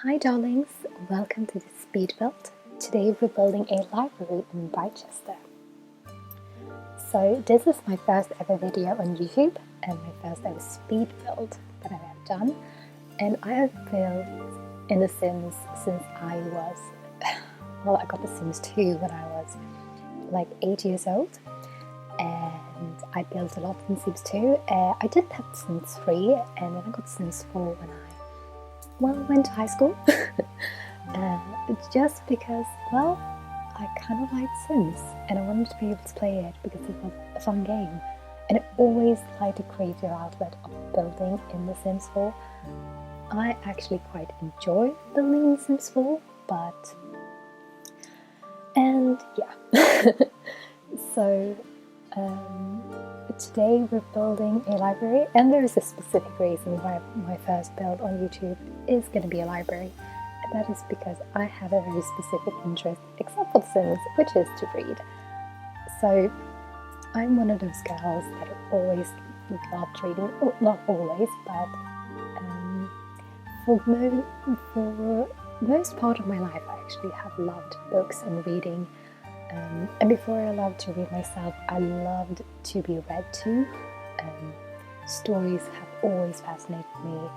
Hi darlings, welcome to the Speed Build. Today we're building a library in Britchester. So this is my first ever video on YouTube and my first ever speed build that I have done. And I have built in The Sims since I was, well, I got The Sims 2 when I was like 8 years old. And I built a lot in Sims 2. I did have Sims 3 and then I got Sims 4 when I went to high school. Just because, well, I kind of liked Sims and I wanted to be able to play it because it was a fun game. And I always liked the creative outlet of building in The Sims 4. I actually quite enjoy building in Sims 4, and yeah. So today we're building a library, and there is a specific reason why my first build on YouTube is going to be a library, and that is because I have a very specific interest, except for The Sims, which is to read. So I'm one of those girls that always loved reading, well, not always, but for most part of my life I actually have loved books and reading. And before I loved to read myself, I loved to be read to. Stories have always fascinated me,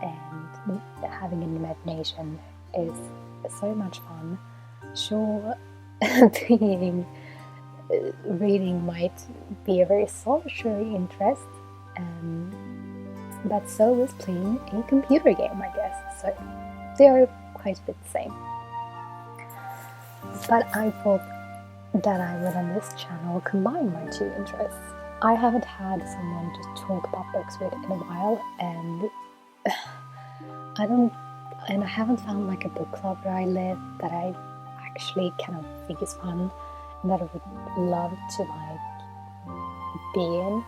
and having an imagination is so much fun. Sure, reading might be a very solitary interest, but so is playing a computer game, I guess. So they are quite a bit the same. But I thought that I would on this channel combine my two interests. I haven't had someone to talk about books with in a while, and I haven't found like a book club where I live that I actually kind of think is fun and that I would love to like be in.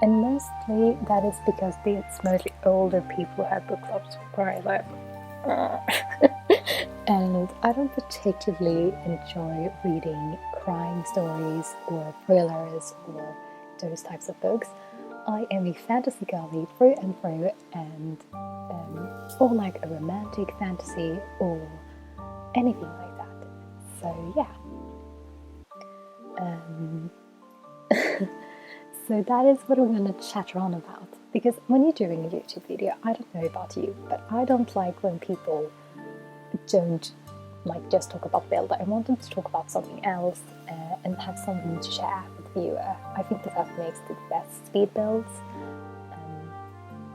And mostly that is because it's mostly older people who have book clubs where I live. And I don't particularly enjoy reading crime stories or thrillers or those types of books. I am a fantasy girly through and through, and or like a romantic fantasy or anything like that. So yeah. So that is what we're going to chatter on about. Because when you're doing a YouTube video, I don't know about you, but I don't like when people don't like just talk about build. I want them to talk about something else and have something to share with the viewer. I think that makes the best speed builds.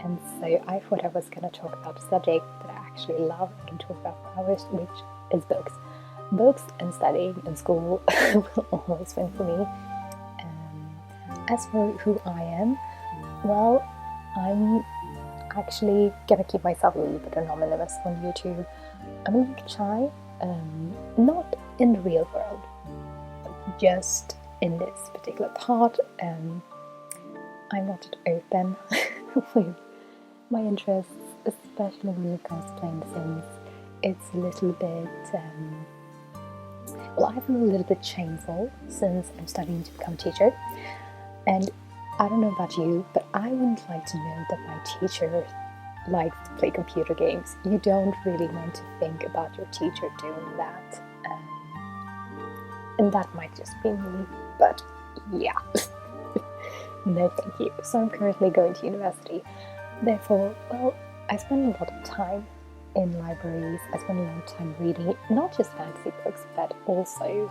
And so I thought I was going to talk about a subject that I actually love and talk about for hours, which is books. Books and studying in school will always win for me. As for who I am, well, I'm actually gonna keep myself a little bit anonymous on YouTube. I'm a little shy, not in the real world, just in this particular part. I'm not open with my interests, especially when it comes to playing The Sims. It's a little bit, well, I feel a little bit shameful since I'm studying to become a teacher. And I don't know about you, but I wouldn't like to know that my teacher likes to play computer games. You don't really want to think about your teacher doing that. And that might just be me, but yeah. No thank you. So I'm currently going to university. Therefore, well, I spend a lot of time in libraries. I spend a lot of time reading, not just fantasy books, but also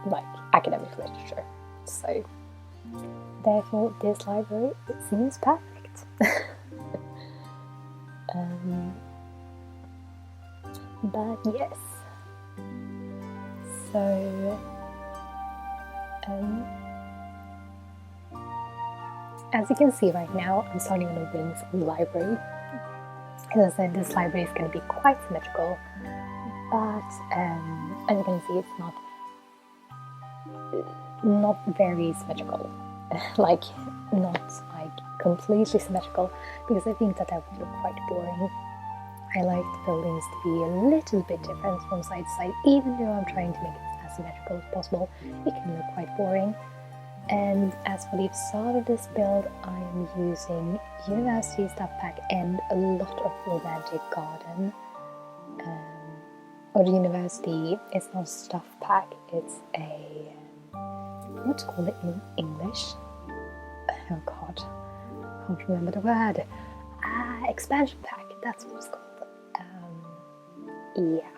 like academic literature. So therefore, this library, it seems perfect. But yes, so as you can see right now, I'm starting on the wings of the library. As I said, this library is going to be quite symmetrical, but as you can see, it's not very symmetrical. Like, not like completely symmetrical, because I think that would look quite boring. I like the buildings to be a little bit different from side to side, even though I'm trying to make it as symmetrical as possible. It can look quite boring. And as for the facade of this build, I am using university stuff pack and a lot of romantic garden. Or university, it's not a stuff pack, it's a, what's it called in English? Oh god, I can't remember the word. Expansion pack, that's what it's called. Yeah,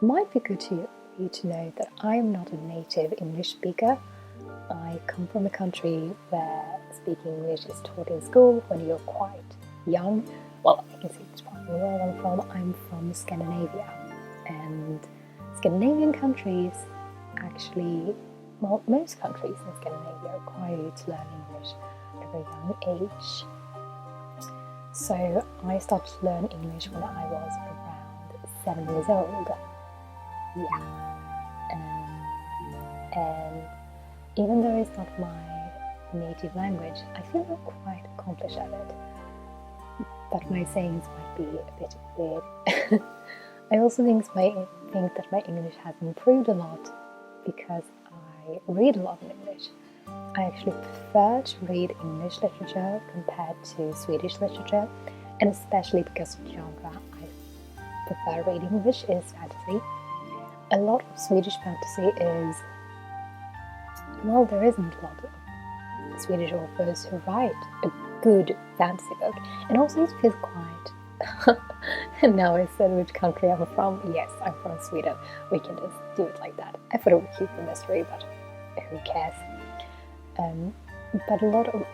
might be good for you to know that I'm not a native English speaker. I come from a country where speaking English is taught in school when you're quite young. Well, I can see which part of the world I'm from. I'm from Scandinavia. And Scandinavian countries actually, well, most countries in Scandinavia require you to learn English at a very young age. So I started to learn English when I was around 7 years old. Yeah. And even though it's not my native language, I feel I'm quite accomplished at it. But my sayings might be a bit weird. I also think that my English has improved a lot because I read a lot in English. I actually prefer to read English literature compared to Swedish literature, and especially because of the genre I prefer reading, which is fantasy. A lot of Swedish fantasy is, well, there isn't a lot of Swedish authors who write a good fantasy book, and also it feels quite... And now I said which country I'm from. Yes, I'm from Sweden. We can just do it like that. I thought it would keep the mystery, but who cares? But a lot of,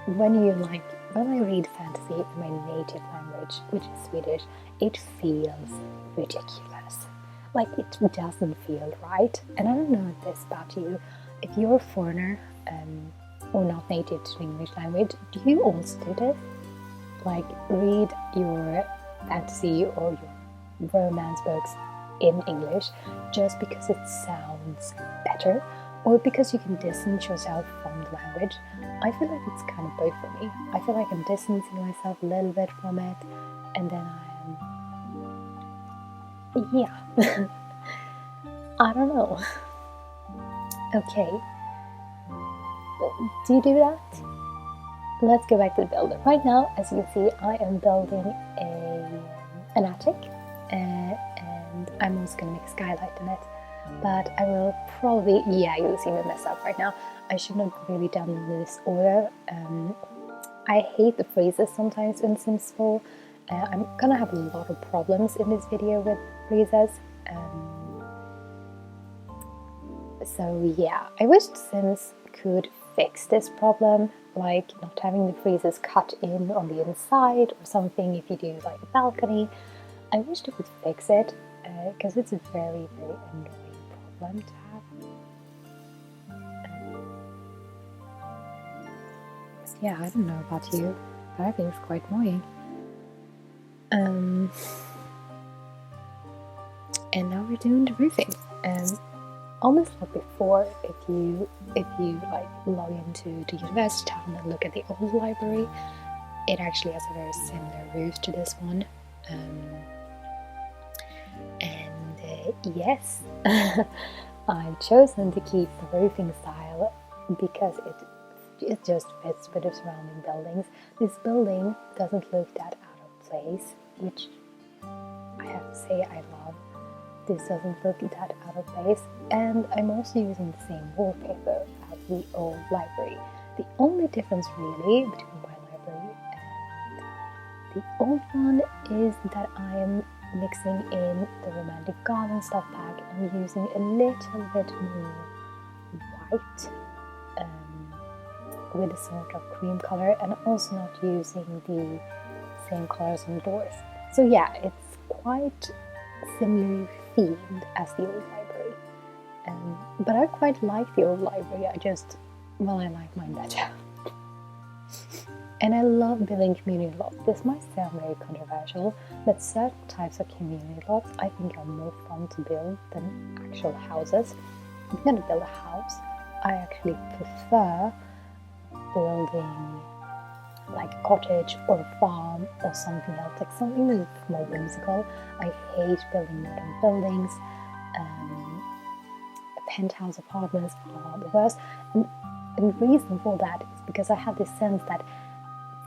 when I read fantasy in my native language, which is Swedish, it feels ridiculous. Like, it doesn't feel right. And I don't know this about you. If you're a foreigner or not native to the English language, do you also do this? Like, read your fantasy or your romance books in English just because it sounds better, or because you can distance yourself from the language. I feel like it's kind of both for me. I feel like I'm distancing myself a little bit from it, and then yeah. I don't know. Okay. Do you do that? Let's go back to the build. Right now, as you can see, I am building an attic, and I'm also going to make a skylight in it. But I will probably, yeah, you'll see me mess up right now. I shouldn't have really done this order. I hate the freezes sometimes in Sims 4. I'm gonna have a lot of problems in this video with freezes. So yeah, I wish Sims could fix this problem, like not having the freezers cut in on the inside or something if you do like a balcony. I wish they could fix it, because it's a very, very annoying problem to have. Yeah, I don't know about you, but I think it's quite annoying. And now we're doing the roofing. Almost like before, if you like log into the university town and look at the old library, it actually has a very similar roof to this one. Yes, I've chosen to keep the roofing style because it just fits with the surrounding buildings. This building doesn't look that out of place, which I have to say I love. This doesn't look that out of place, and I'm also using the same wallpaper as the old library. The only difference really between my library and the old one is that I am mixing in the romantic garden stuff pack. I'm using a little bit more white with a sort of cream color, and also not using the same colors on the doors. So yeah, it's quite similarly themed as the old library. But I quite like the old library. I like mine better. And I love building community lots. This might sound very controversial, but certain types of community lots I think are more fun to build than actual houses. If you're going to build a house, I actually prefer building like a cottage or a farm or something else, like something that is more whimsical. I hate building modern buildings. penthouse apartments are the worst. And the reason for that is because I have this sense that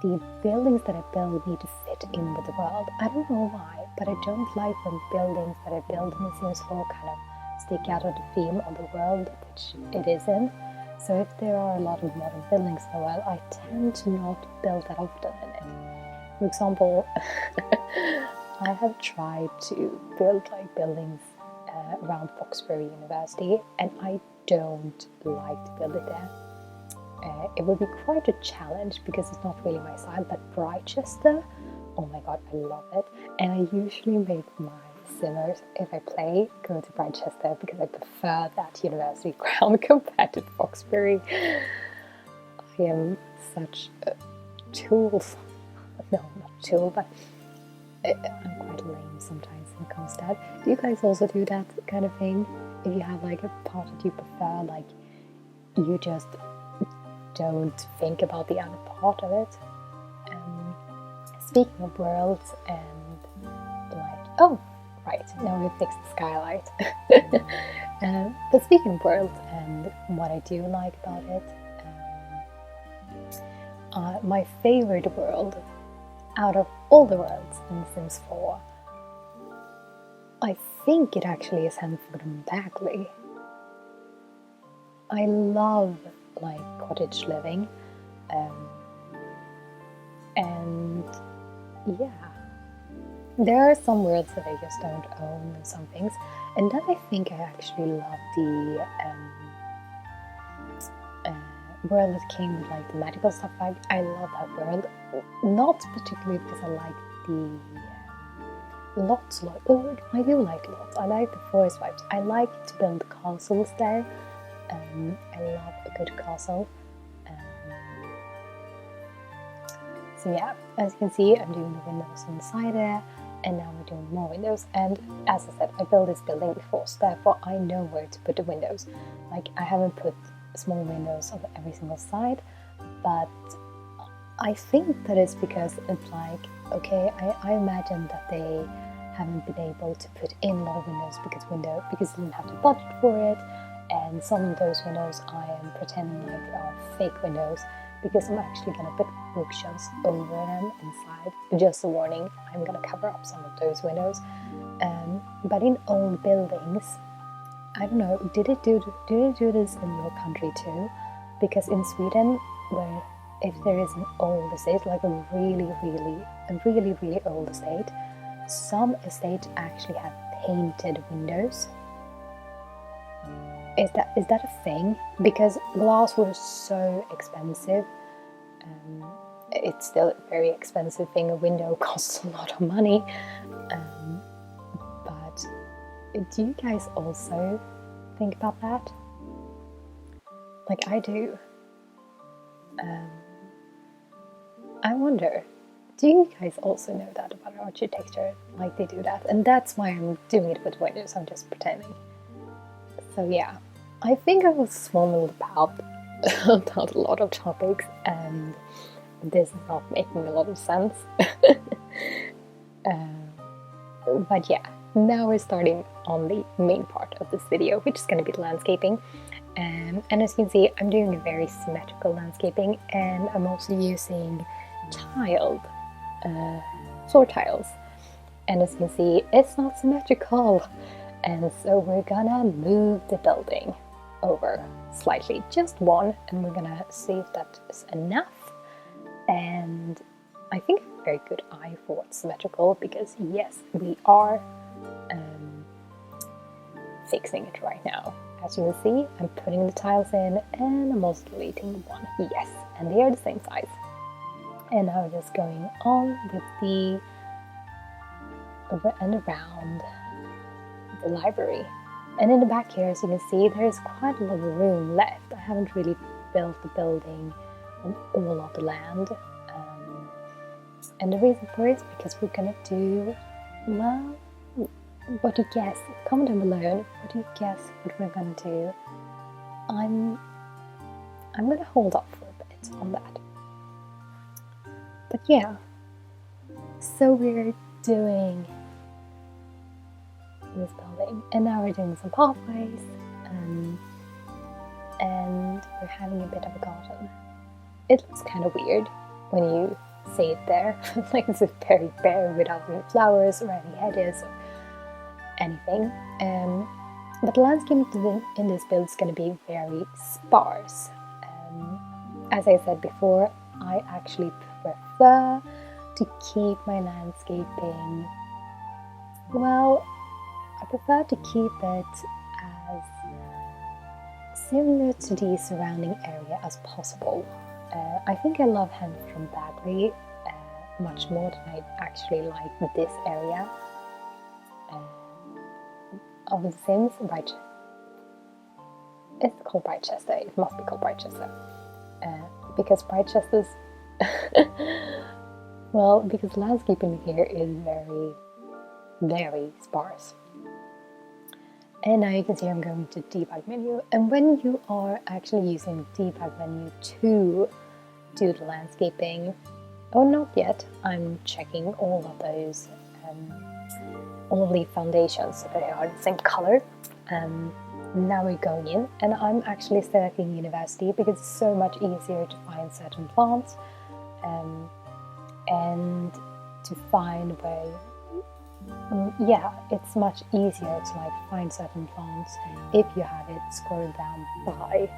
the buildings that I build need to fit in with the world. I don't know why, but I don't like when buildings that I build in The Sims 4 kind of stick out of the theme of the world which it is in. So if there are a lot of modern buildings in the world, I tend to not build that often in it. For example, I have tried to build like buildings around Foxbury University, and I don't like to build it there. It would be quite a challenge because it's not really my style, but Britchester, oh my god, I love it. And I usually make my simmers, if I play, go to Britchester because I prefer that university ground compared to Foxbury. I am such a tool. No, not tool, but I'm quite lame sometimes when it comes to that. Do you guys also do that kind of thing? If you have like a part that you prefer, like you just don't think about the other part of it. Speaking of worlds and like, oh, right, now we fixed the skylight. But speaking of worlds and what I do like about it, my favorite world out of all the worlds in The Sims 4, I think it actually is Hanford and Bagley. I love like cottage living, and yeah, there are some worlds that I just don't own and some things, and then I think I actually love the world that came with like the magical stuff. I love that world, not particularly because I like the lots, oh, I do like lots. I like the forest vibes. I like to build castles there. I love a good castle. So yeah, as you can see, I'm doing the windows on the side there, and now we're doing more windows. And as I said, I built this building before, so therefore I know where to put the windows. Like, I haven't put small windows on every single side, but I think that is because it's like, okay, I imagine that they haven't been able to put in a lot of windows because they didn't have the budget for it. And some of those windows I am pretending like are fake windows because I'm actually going to put bookshelves over them inside. Just a warning, I'm going to cover up some of those windows. But in old buildings, I don't know, did it do this in your country too? Because in Sweden, where if there is an old estate, like a really old estate, some estates actually have painted windows. Is that a thing? Because glass was so expensive. It's still a very expensive thing. A window costs a lot of money. But do you guys also think about that? Like I do. I wonder, do you guys also know that about architecture? Like they do that? And that's why I'm doing it with windows. I'm just pretending. So yeah, I think I was swamming about a lot of topics, and this is not making a lot of sense. But yeah, now we're starting on the main part of this video, which is going to be the landscaping. And as you can see, I'm doing a very symmetrical landscaping, and I'm also using floor tiles. And as you can see, it's not symmetrical. And so we're gonna move the building over slightly, just one, and we're gonna see if that is enough. And I think I have a very good eye for what's symmetrical, because yes, we are fixing it right now. As you will see, I'm putting the tiles in, and I'm also deleting one. Yes, and they are the same size. And now we're just going on with the over and around the library. And in the back here, as you can see, there's quite a lot of room left. I haven't really built the building on all of the land. And the reason for it is because we're gonna do, well, what do you guess? Comment down below. What do you guess what we're gonna do? I'm gonna hold off for a bit on that. But yeah, so we're doing this building, and now we're doing some pathways. and we're having a bit of a garden. It looks kind of weird when you see it there, like it's very bare without any flowers or any hedges or anything. But the landscape in this build is going to be very sparse. As I said before, I actually prefer to keep my landscaping, well, I prefer to keep it as similar to the surrounding area as possible. I think I love Hen from Bagley much more than I actually like this area of the Sims. It's called Britchester. It must be called Britchester because Britchester's well, because landscaping here is very, very sparse. And now you can see I'm going to debug menu, and when you are actually using debug menu to do the landscaping, or not yet, I'm checking all of those, all the foundations so they are the same color. Now we're going in, and I'm actually selecting university because it's so much easier to find certain plants and to find where. Yeah, it's much easier to like find certain plants if you have it scrolled down by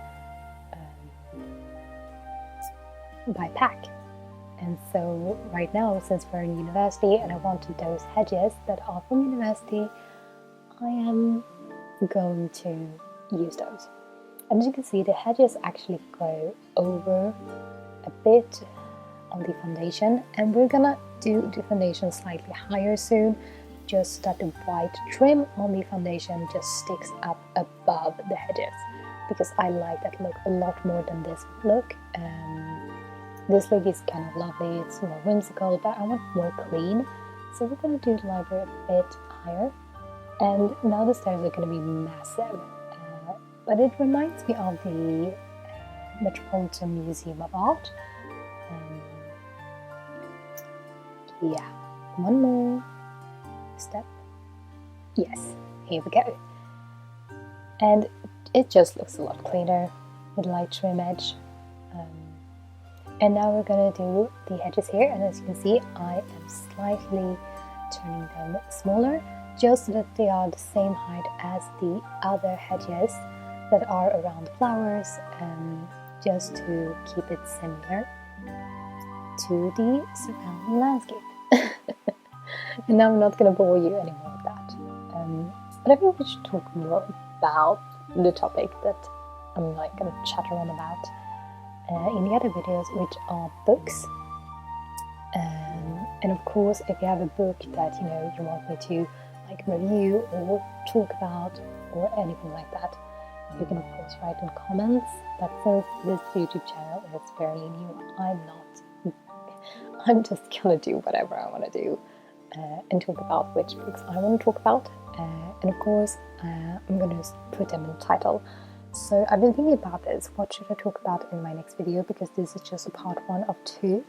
pack. And so right now, since we're in university and I wanted those hedges that are from university, I am going to use those. And as you can see, the hedges actually go over a bit on the foundation, and we're gonna do the foundation slightly higher soon, just that the white trim on the foundation just sticks up above the hedges, because I like that look a lot more than this look. This look is kind of lovely, it's more whimsical, but I want more clean, so we're going to do the library a bit higher. And now the stairs are going to be massive, but it reminds me of the Metropolitan Museum of Art. Yeah, one more step. Yes, here we go. And it just looks a lot cleaner with light trim edge. And now we're going to do the hedges here, and as you can see, I am slightly turning them smaller, just so that they are the same height as the other hedges that are around flowers, just to keep it similar to the surrounding landscape. And now I'm not going to bore you anymore with that. But I think we should talk more about the topic that I'm like going to chatter on about in the other videos, which are books. And of course, if you have a book that you want me to like review or talk about or anything like that, you can of course write in comments. But since this YouTube channel is fairly new, I'm just gonna do whatever I want to do and talk about which books I want to talk about. And of course, I'm gonna put them in the title. So I've been thinking about this. What should I talk about in my next video? Because this is just a part 1 of 2,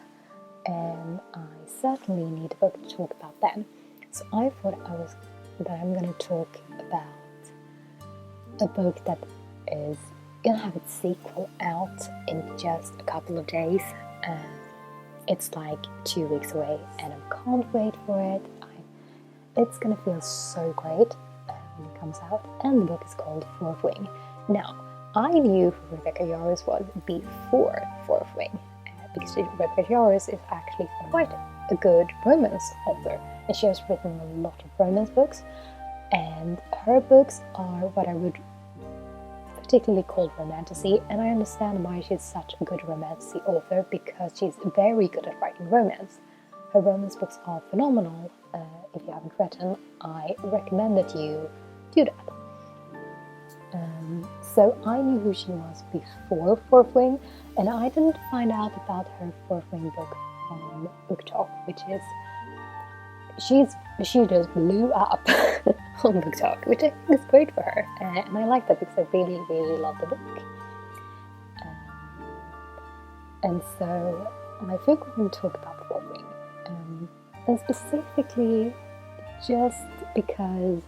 and I certainly need a book to talk about then. So I thought that I'm going to talk about a book that is going to have its sequel out in just a couple of days. It's like 2 weeks away, and I can't wait for it. It's going to feel so great when it comes out. And the book is called Fourth Wing. Now, I knew who Rebecca Yarros was before Fourth Wing, because Rebecca Yarros is actually quite a good romance author, and she has written a lot of romance books, and her books are what I would particularly call romantasy, and I understand why she's such a good romantasy author, because she's very good at writing romance. Her romance books are phenomenal. If you haven't read them, I recommend that you do that. So I knew who she was before Fourth Wing, and I didn't find out about her Fourth Wing book on Book Talk, which is she just blew up on Book Talk, which I think is great for her, and I like that because I really, really love the book. And so I think we're going to talk about Fourth Wing, and specifically just because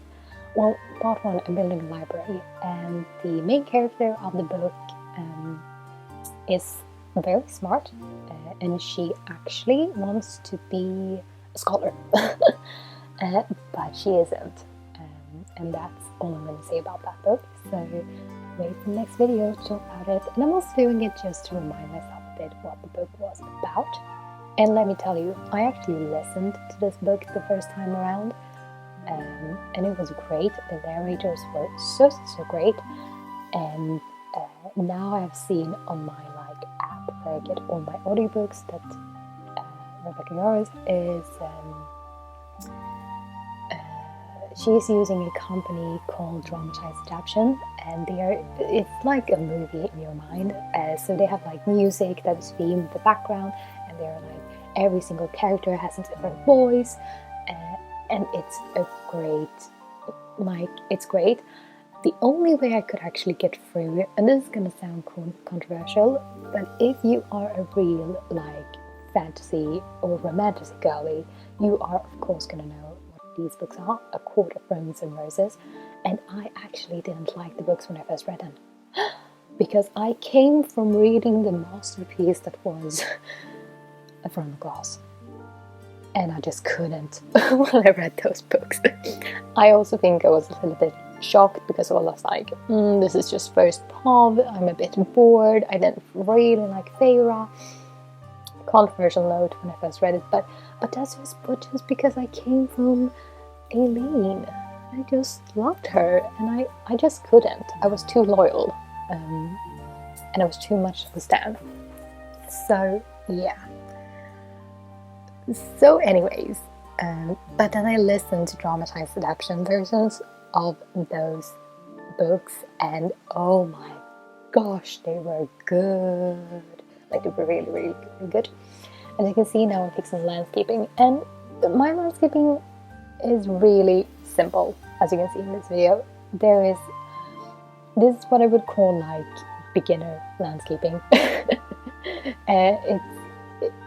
well, part one, I'm building a library, and the main character of the book is very smart, and she actually wants to be a scholar, but she isn't. And that's all I'm going to say about that book. So wait for the next video to talk about it. And I'm also doing it just to remind myself a bit what the book was about. And let me tell you, I actually listened to this book the first time around, and it was great. The narrators were so great. And now I've seen on my app where I get all my audiobooks that Rebecca Yarros is she's using a company called Dramatized Adaptation, and it's like a movie in your mind. So they have music that's themed in the background, and they're every single character has a different voice, and it's it's great. The only way I could actually get through it, and this is gonna sound controversial, but if you are a real fantasy or romantic girly, you are of course gonna know these books are, A Court of Thorns and Roses, and I actually didn't like the books when I first read them, because I came from reading the masterpiece that was A Throne of Glass, and I just couldn't when I read those books. I also think I was a little bit shocked because I was this is just first pub, I'm a bit bored, I didn't really like Feyre. Controversial note when I first read it, but that's just because I came from Aileen. I just loved her, and I just couldn't. I was too loyal, and I was too much of a stan. So yeah. So anyways, but then I listened to dramatized adaptation versions of those books, and oh my gosh, they were good. They were really, really, really good. As you can see now, I'm fixing landscaping, and my landscaping is really simple. As you can see in this video, this is what I would call beginner landscaping.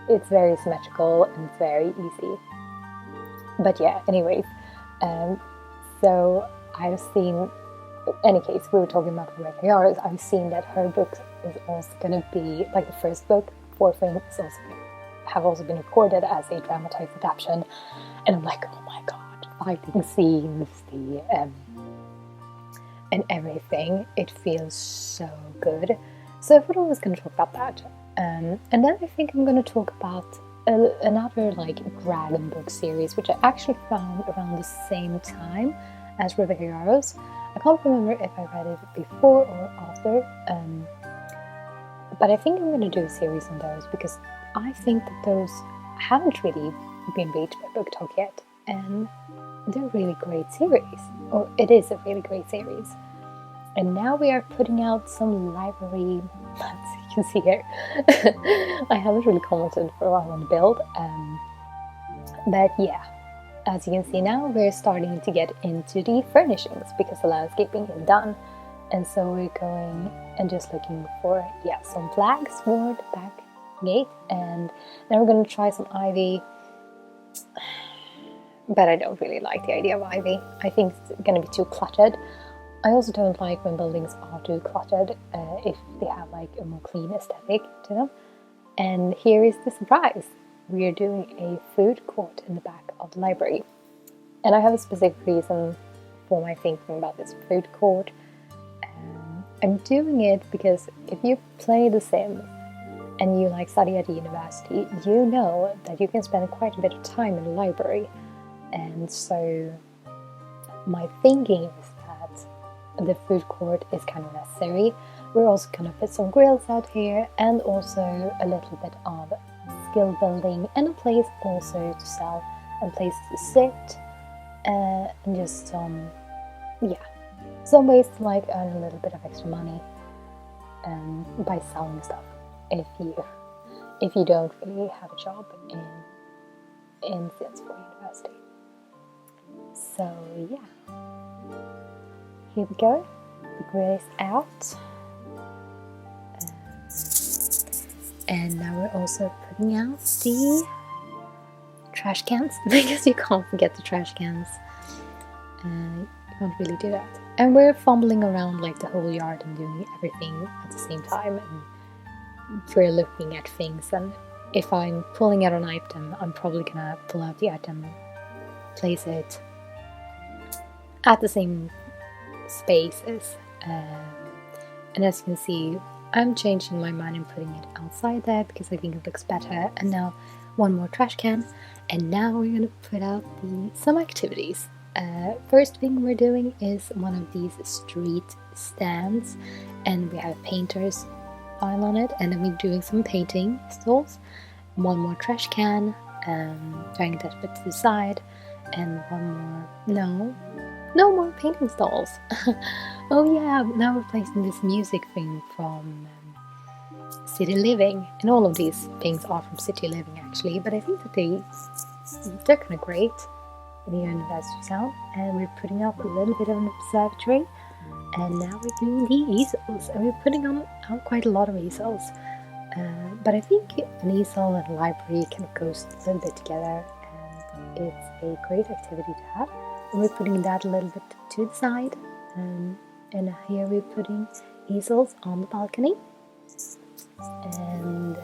It's very symmetrical and it's very easy. But yeah, anyways, so I've seen, in any case, we were talking about Rebecca Yarros. I've seen that her book is also going to be, the first book, Four Things, have also been recorded as a dramatized adaptation. And I'm oh my god, fighting scenes, and everything. It feels so good. So I thought I was going to talk about that. And then I think I'm going to talk about another dragon book series, which I actually found around the same time as Rebecca Yarros. I can't remember if I read it before or after, but I think I'm going to do a series on those, because I think that those haven't really been reached by BookTok yet, and they're a really great series, or it is a really great series. And now we are putting out some library, as you can see here. I haven't really commented for a while on the build, but yeah, as you can see now, we're starting to get into the furnishings because the landscaping is done. And so we're going and just looking for, some flags for the back gate, and then we're going to try some ivy. But I don't really like the idea of ivy. I think it's going to be too cluttered. I also don't like when buildings are too cluttered, if they have a more clean aesthetic to them. And here is the surprise. We are doing a food court in the back of the library. And I have a specific reason for my thinking about this food court. I'm doing it because if you play The Sims and you study at the university, you know that you can spend quite a bit of time in the library. And so my thinking is that the food court is kind of necessary. We're also going to put some grills out here, and also a little bit of skill building, and a place also to sell and place to sit, and just some ways to earn a little bit of extra money by selling stuff if you don't really have a job in Stanford University. So yeah, here we go. The grill is out, and now we're also putting out the trash cans because you can't forget the trash cans. can't really do that. And we're fumbling around like the whole yard and doing everything at the same time, and we're looking at things, and if I'm pulling out an item, I'm probably gonna pull out the item, place it at the same spaces, and as you can see, I'm changing my mind and putting it outside there because I think it looks better. And now one more trash can, and now we're gonna put out some activities. First thing we're doing is one of these street stands, and we have a painter's file on it, and then we're doing some painting stalls. One more trash can, trying that bit to the side, and one more, no more painting stalls. Oh yeah, now we're placing this music thing from City Living, and all of these things are from City Living actually, but I think that they're kind of great in the university sound. And we're putting up a little bit of an observatory, and now we're doing the easels, and we're putting out quite a lot of easels, but I think an easel and a library kind of goes a little bit together, and it's a great activity to have. And we're putting that a little bit to the side, and here we're putting easels on the balcony, and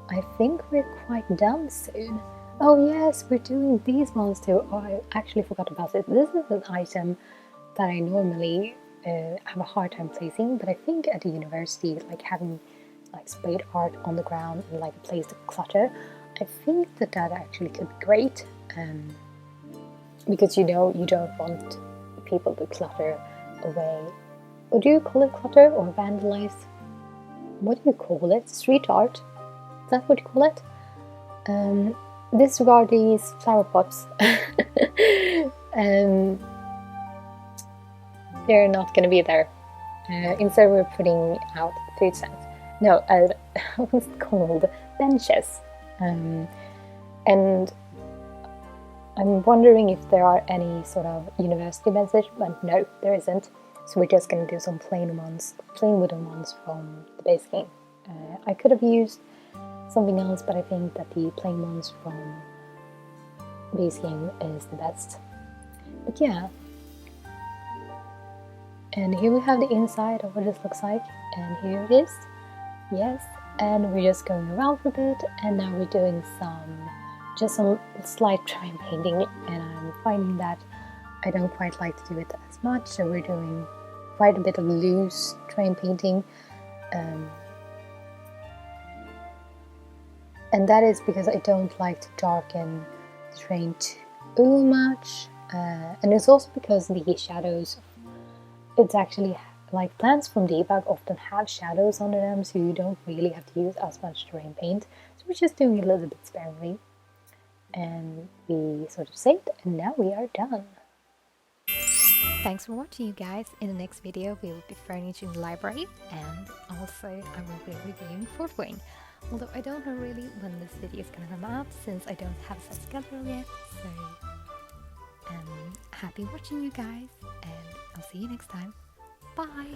I think we're quite done soon. Oh yes, we're doing these ones too. Oh, I actually forgot about it. This is an item that I normally have a hard time placing, but I think at the university, like having like sprayed art on the ground and like a place to clutter, I think that actually could be great, because you don't want people to clutter away. Or do you call it clutter or vandalize? What do you call it? Street art? Is that what you call it? Disregard these flower pots. They're not going to be there. Instead, we're putting out food stands. No, what's it called? Benches. And I'm wondering if there are any sort of university benches, but no, there isn't. So we're just going to do some plain wooden ones from the base game. I could have used something else, but I think that the plain ones from base game is the best. But yeah. And here we have the inside of what this looks like, and here it is. Yes, and we're just going around for a bit, and now we're doing some slight trim painting, and I'm finding that I don't quite like to do it as much, so we're doing quite a bit of loose trim painting, and that is because I don't like to darken the terrain too much, and it's also because the shadows, it's actually like plants from debug often have shadows under them, so you don't really have to use as much terrain paint. So we're just doing a little bit sparingly, and we sort of saved, and now we are done. Thanks for watching, you guys. In the next video we will be furnishing the library, and also I will be reviewing Fort Wayne. Although I don't know really when this video is gonna come out, since I don't have a set schedule yet. So happy watching, you guys, and I'll see you next time. Bye!